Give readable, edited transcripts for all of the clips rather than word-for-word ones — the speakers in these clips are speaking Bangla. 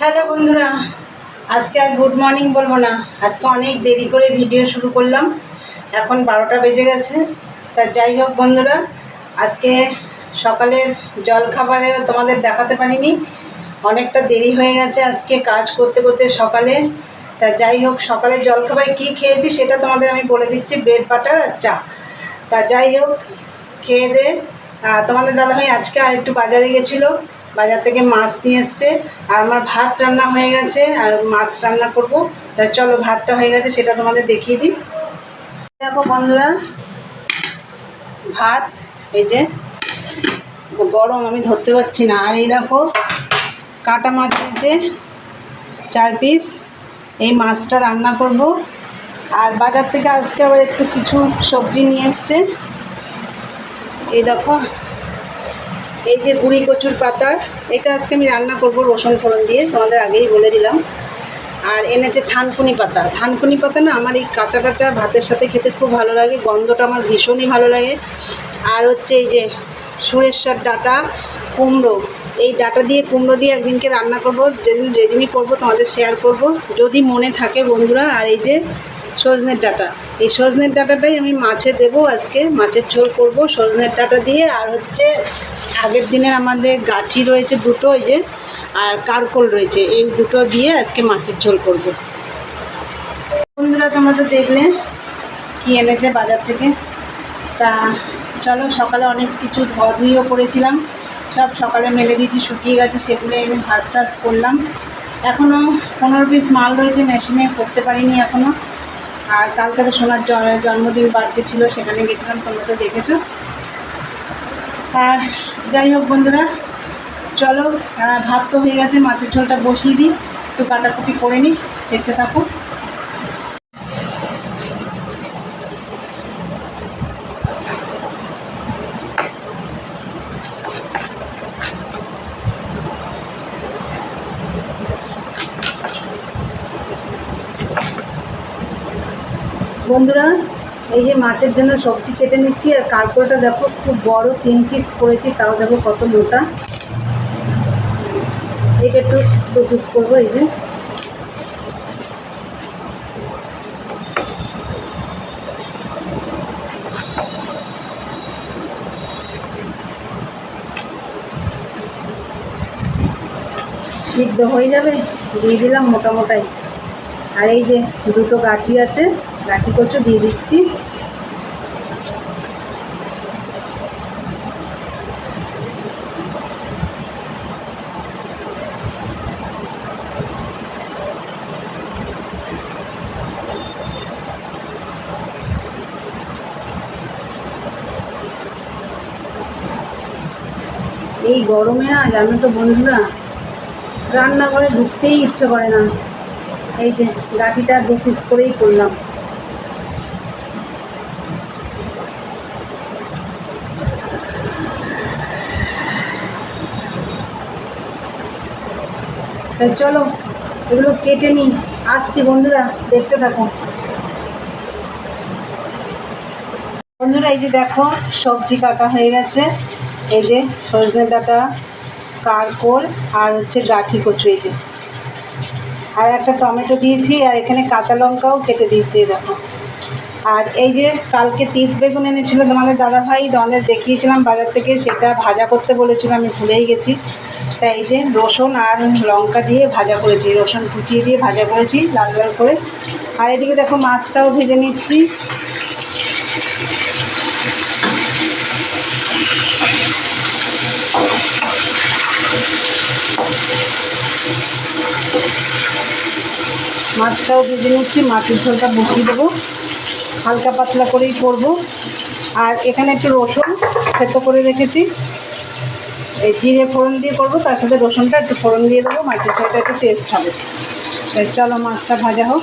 হ্যালো বন্ধুরা, আজকে আর গুড মর্নিং বলবো না। আজকে অনেক দেরি করে ভিডিও শুরু করলাম, এখন 12টা বেজে গেছে। তা যাই হোক বন্ধুরা, আজকে সকালের জলখাবারে তোমাদের দেখাতে পারিনি, অনেকটা দেরি হয়ে গেছে আজকে কাজ করতে করতে সকালে। তা যাই হোক, সকালের জলখাবারে কী খেয়েছি সেটা তোমাদের আমি বলে দিচ্ছি, ব্রেড বাটার আর চা। তা যাই হোক, খেয়ে দে তোমাদের দাদাভাই আজকে আর একটু বাজারে গেছিলো, বাজার থেকে মাছ নিয়ে এসছে। আর আমার ভাত রান্না হয়ে গেছে আর মাছ রান্না করব। তা চলো, ভাতটা হয়ে গেছে সেটা তোমাদের দেখিয়ে দিই। দেখো বন্ধুরা, ভাত এই যে গরম, আমি ধরতে পারছি না। আর এই দেখো কাটা মাছ হয়েছে 4 পিস, এই মাছটা রান্না করব। আর বাজার থেকে আজকে আবার একটু কিছু সবজি নিয়ে এসছে। এই দেখো, এই যে গুঁড়ি কচুর পাতা, এটা আজকে আমি রান্না করব রসুন ফোড়ন দিয়ে, তোমাদের আগেই বলে দিলাম। আর এনেছে থানকুনি পাতা। থানকুনি পাতা না, আমার এই কাঁচা কাঁচা ভাতের সাথে খেতে খুব ভালো লাগে, গন্ধটা আমার ভীষণই ভালো লাগে। আর হচ্ছে এই যে সুরেশ্বর ডাঁটা, কুমড়ো, এই ডাঁটা দিয়ে কুমড়ো দিয়ে একদিনকে রান্না করব, যেদিনই করব তোমাদের শেয়ার করব যদি মনে থাকে বন্ধুরা। আর এই যে সজনের ডাঁটা, এই সজনের ডাঁটাটাই আমি মাছে দেবো আজকে, মাছের ঝোল করব সজনের ডাঁটা দিয়ে। আর হচ্ছে আগের দিনের আমাদের গাঁঠি রয়েছে দুটো, এই যে, আর কারকোল রয়েছে, এই দুটো দিয়ে আজকে মাছের ঝোল করব। বন্ধুরা তোমরা তো দেখলে কি এনেছে বাজার থেকে। তা চলো, সকালে অনেক কিছু ধোয়া ধুইও করেছিলাম, সব সকালে মেলে দিয়েছি, শুকিয়ে গেছে, সেগুলো আমি ভাজ টাজ করলাম। এখনও 15 পিস মাল রয়েছে, মেশিনে করতে পারিনি এখনও। আর কালকে তো সোনার জন্মদিন, বার্থডে ছিল, সেখানে গেছিলাম, তোমরা তো দেখেছো। আর যাই হোক বন্ধুরা, চলো, ভাত তো হয়ে গেছে, মাছের ঝোলটা বসিয়ে দিই, একটু কাটাকুটি করে নিই, দেখতে থাকো। বন্ধুরা, এই যে মাছের জন্য সবজি কেটে নিচ্ছি। আর কারকোলটা দেখো খুব বড়, 3 পিস করেছি, তাও দেখো কত মোটা। এটা একটু 2 পিস করবো। এই যে সিদ্ধ হয়ে যাবে, দিয়ে দিলাম মোটামোটাই। আর এই যে দুটো গাঁঠি আছে, গাঁঠি কচু দিয়ে দিচ্ছি। এই গরমে না, জানো তো বন্ধুরা, রান্নাঘরে ঢুকতেই ইচ্ছে করে না। এই যে গাঁঠিটা 2 পিস করেই করলাম। তাই চলো, এগুলো কেটে নিই, আসছি বন্ধুরা, দেখতে থাকো। বন্ধুরা এই যে দেখো, সবজি কাটা হয়ে গেছে। এই যে সজনে ডাঁটা, কারকোল, আর হচ্ছে গাঁঠি কচু, এই যে, আর একটা টমেটো দিয়েছি, আর এখানে কাঁচা লঙ্কাও কেটে দিয়েছি দেখো। আর এই যে কালকে তিত বেগুন এনেছিল তোমাদের দাদাভাই, তোমাদের দেখিয়েছিলাম বাজার থেকে, সেটা ভাজা করতে বলেছিল, আমি ভুলেই গেছি। তাই এই যে রসুন আর লঙ্কা দিয়ে ভাজা করেছি, রসুন কুচিয়ে দিয়ে ভাজা করেছি লাল লাল করে। আর এদিকে দেখো মাছটাও ভেজে নিচ্ছি। মাছটাও ভেজে নিচ্ছি, মাছের ঝোলটা বসিয়ে দেবো, হালকা পাতলা করেই করবো। আর এখানে একটু রসুন থেতো করে রেখেছি, এই জিরে ফোড়ন দিয়ে করবো, তার সাথে রসুনটা একটু ফোড়ন দিয়ে দেবো, মাছের ঝোলটা একটু টেস্ট হবে। তাই চলো মাছটা ভাজা হোক।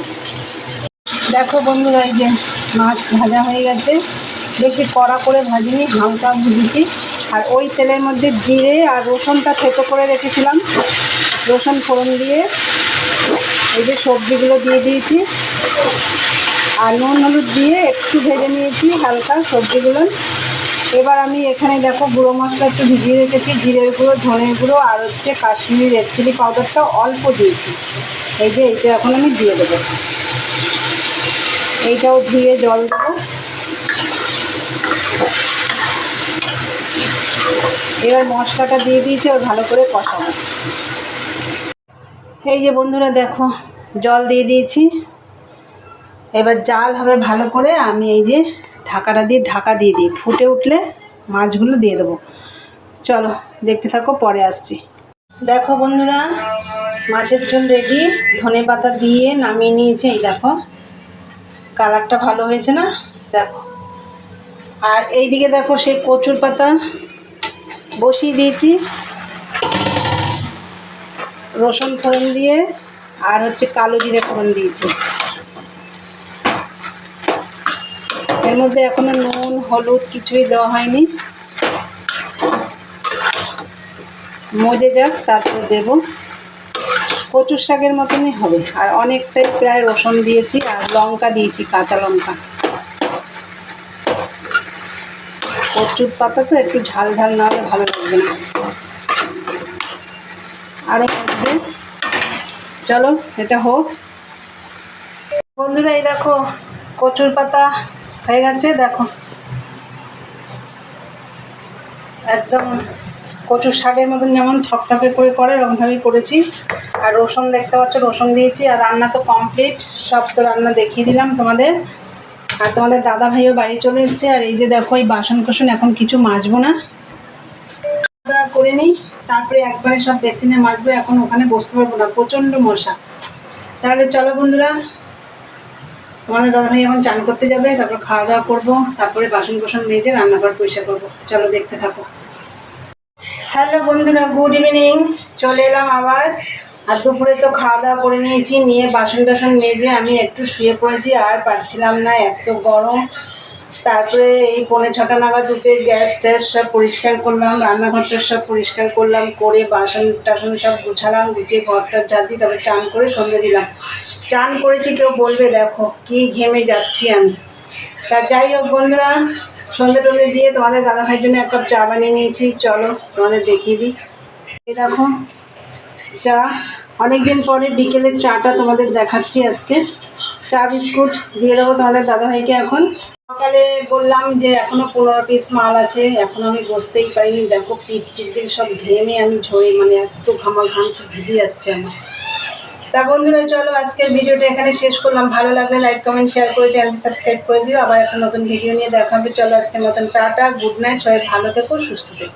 দেখো বন্ধুরা, এই যে মাছ ভাজা হয়ে গেছে, বেশি কড়া করে ভাজিনি, হালকা ভেজেছি। আর ওই তেলের মধ্যে জিরে আর রসুনটা থেতো করে রেখেছিলাম, রসুন ফোড়ন দিয়ে এই যে সবজিগুলো দিয়ে দিয়েছি। আর নুন হলুদ দিয়ে একটু ভেজে নিয়েছি হালকা সবজিগুলো। এবার আমি এখানে দেখো গুঁড়ো মশলা একটু ভিজিয়ে রেখেছি, জিরের গুঁড়ো, ধনের গুঁড়ো আর হচ্ছে কাশ্মীরি রেড চিলি পাউডারটা অল্প দিয়েছি। এই যে এইটা এখন আমি দিয়ে দেবো, এইটাও ধুয়ে জল দেবো। এবার মশলাটা দিয়ে দিয়েছি আর ভালো করে কষাবো। এই যে বন্ধুরা দেখো জল দিয়ে দিয়েছি, এবার জাল হবে ভালো করে। আমি এই যে ঢাকাটা দিয়ে ঢাকা দিয়ে দিই, ফুটে উঠলে মাছগুলো দিয়ে দেবো। চলো দেখতে থাকো, পরে আসছি। দেখো বন্ধুরা মাছের ঝোল রেডি, ধনেপাতা দিয়ে নামিয়ে নিয়েছি। এই দেখো কালারটা ভালো হয়েছে না, দেখো। আর এইদিকে দেখো সেই কচুর পাতা বসিয়ে দিয়েছি, রসুন ফোড়ন দিয়ে আর হচ্ছে কালো জিরে ফোড়ন দিয়েছি। এর মধ্যে এখনো নুন হলুদ কিছুই দেওয়া হয়নি, মজে যাক তারপর দেব। কচুর শাকের মতনই হবে। আর অনেকটাই প্রায় রসুন দিয়েছি আর লঙ্কা দিয়েছি, কাঁচা লঙ্কা। কচুর পাতা তো একটু ঝাল ঝাল না হলে ভালো লাগবে না, আরও মজবে। চলো এটা হোক। বন্ধুরা এই দেখো কচুর পাতা হয়ে গেছে, দেখো একদম কচুর শাকের মতন যেমন থকথকে করে এরকমভাবেই করেছি। আর রসুন দেখতে পাচ্ছ, রসুন দিয়েছি। আর রান্না তো কমপ্লিট, সব তো রান্না দেখিয়ে দিলাম তোমাদের। আর তোমাদের দাদা ভাইও বাড়ি চলে এসছে। আর এই যে দেখো এই বাসন কোসন এখন কিছু মাজবো না, খাওয়া দাওয়া করে নিই, তারপরে একবারে সব বেসিনে মাজবো। এখন ওখানে বসতে পারবো না, প্রচণ্ড মশা। তাহলে চলো বন্ধুরা, তোমাদের দাদাভাই এখন চান করতে যাবে, তারপর খাওয়া দাওয়া করবো, তারপরে বাসন কোসন মেজে রান্নাঘর পরিষ্কার করবো। চলো দেখতে থাকো। হ্যালো বন্ধুরা, গুড ইভিনিং। চলে এলাম আবার। আর দুপুরে তো খাওয়া দাওয়া করে নিয়েছি, নিয়ে বাসন টাসন মেজে আমি একটু শুয়ে পড়েছি। আর পারছিলাম না, এত গরম। তারপরে এই 5:45 নাগাদ উঠে গ্যাস ট্যাস সব পরিষ্কার করলাম, রান্নাঘরটা সব পরিষ্কার করলাম, করে বাসন টাসন সব গুছালাম, গুছিয়ে ঘরটা ঝাড় দিয়ে তারপরে চান করে সন্ধে দিলাম। চান করেছি কেউ বলবে দেখো কি ঘেমে যাচ্ছি আমি। তা যাই হোক বন্ধুরা, সন্ধে টন্ধে দিয়ে তোমাদের দাদাভাইয়ের জন্য এক কাপ চা বানিয়ে নিয়েছি। চলো তোমাদের দেখিয়ে দিই। এই দেখো চা, অনেকদিন পরে বিকেলের চাটা তোমাদের দেখাচ্ছি আজকে। চা বিস্কুট দিয়ে দেবো তোমাদের দাদাভাইকে। এখন সকালে বললাম যে এখনও 15 পিস মাল আছে, এখন আমি বসতেই পারিনি। দেখো পিঠ টিপ সব ঘেমে আমি ঝরে, মানে এত ঘাম ভিজে যাচ্ছে আমার। তা বন্ধুরা চলো আজকের ভিডিওটা এখানে শেষ করলাম। ভালো লাগলে লাইক কমেন্ট শেয়ার করে চ্যানেলটি সাবস্ক্রাইব করে দিও। আবার একটা নতুন ভিডিও নিয়ে দেখা হবে। চলো আজকের মতন টাটা, গুড নাইট, সবাই ভালো থেকো, সুস্থ থেকো।